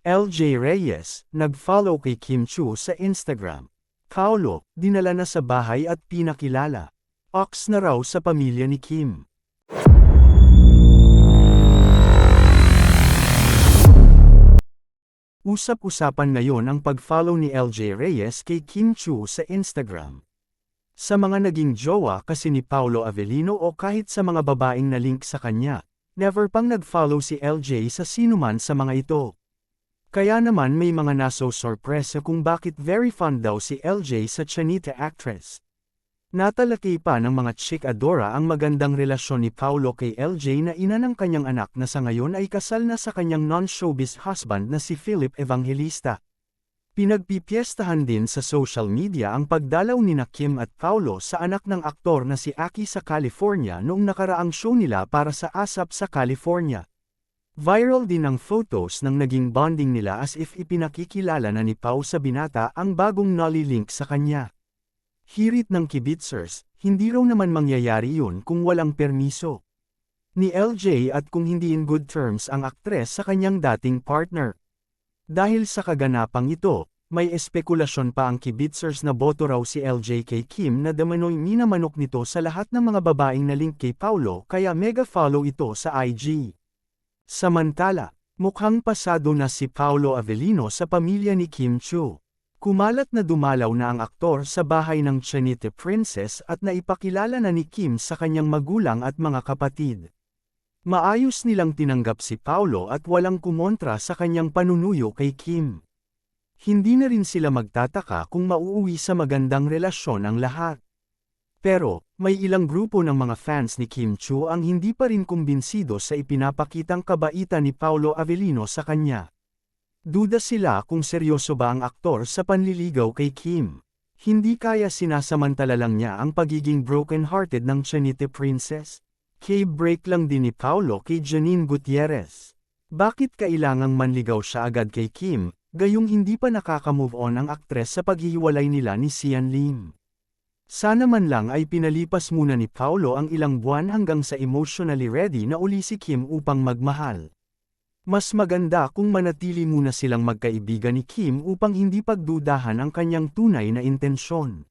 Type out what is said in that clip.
LJ Reyes, nag-follow kay Kim Chiu sa Instagram. Paulo, dinala na sa bahay at pinakilala. Ox na raw sa pamilya ni Kim. Usap-usapan ngayon ang pag-follow ni LJ Reyes kay Kim Chiu sa Instagram. Sa mga naging jowa kasi ni Paolo Avellino o kahit sa mga babaeng na link sa kanya, never pang nag-follow si LJ sa sinuman sa mga ito. Kaya naman may mga naso-sorpresa kung bakit very fond daw si LJ sa Chanita actress. Natalaki pa ng mga chikadora ang magandang relasyon ni Paolo kay LJ na ina ng kanyang anak na sa ngayon ay kasal na sa kanyang non-showbiz husband na si Philip Evangelista. Pinagpipiestahan din sa social media ang pagdalaw nina Kim at Paolo sa anak ng aktor na si Aki sa California noong nakaraang show nila para sa ASAP sa California. Viral din ang photos ng naging bonding nila as if ipinakikilala na ni Pau sa binata ang bagong Nolly link sa kanya. Hirit ng kibitzers, hindi raw naman mangyayari yun kung walang permiso ni LJ at kung hindi in good terms ang aktres sa kanyang dating partner. Dahil sa kaganapang ito, may espekulasyon pa ang kibitzers na boto raw si LJ kay Kim na damanoy minamanok nito sa lahat ng mga babaeng na link kay Paolo kaya mega follow ito sa IG. Samantala, mukhang pasado na si Paolo Avellino sa pamilya ni Kim Chiu. Kumalat na dumalaw na ang aktor sa bahay ng Chanita Princess at naipakilala na ni Kim sa kanyang magulang at mga kapatid. Maayos nilang tinanggap si Paolo at walang kumontra sa kanyang panunuyo kay Kim. Hindi na rin sila magtataka kung mauuwi sa magandang relasyon ang lahat. Pero, may ilang grupo ng mga fans ni Kim Chiu ang hindi pa rin kumbinsido sa ipinapakitang kabaitan ni Paolo Avellino sa kanya. Duda sila kung seryoso ba ang aktor sa panliligaw kay Kim. Hindi kaya sinasamantala lang niya ang pagiging broken-hearted ng Chanita Princess? K-break lang din ni Paolo kay Janine Gutierrez. Bakit kailangang manligaw siya agad kay Kim, gayong hindi pa nakaka-move on ang aktres sa paghihiwalay nila ni Sian Lim? Sana man lang ay pinalipas muna ni Paolo ang ilang buwan hanggang sa emotionally ready na uli si Kim upang magmahal. Mas maganda kung manatili muna silang magkaibigan ni Kim upang hindi pagdudahan ang kanyang tunay na intensyon.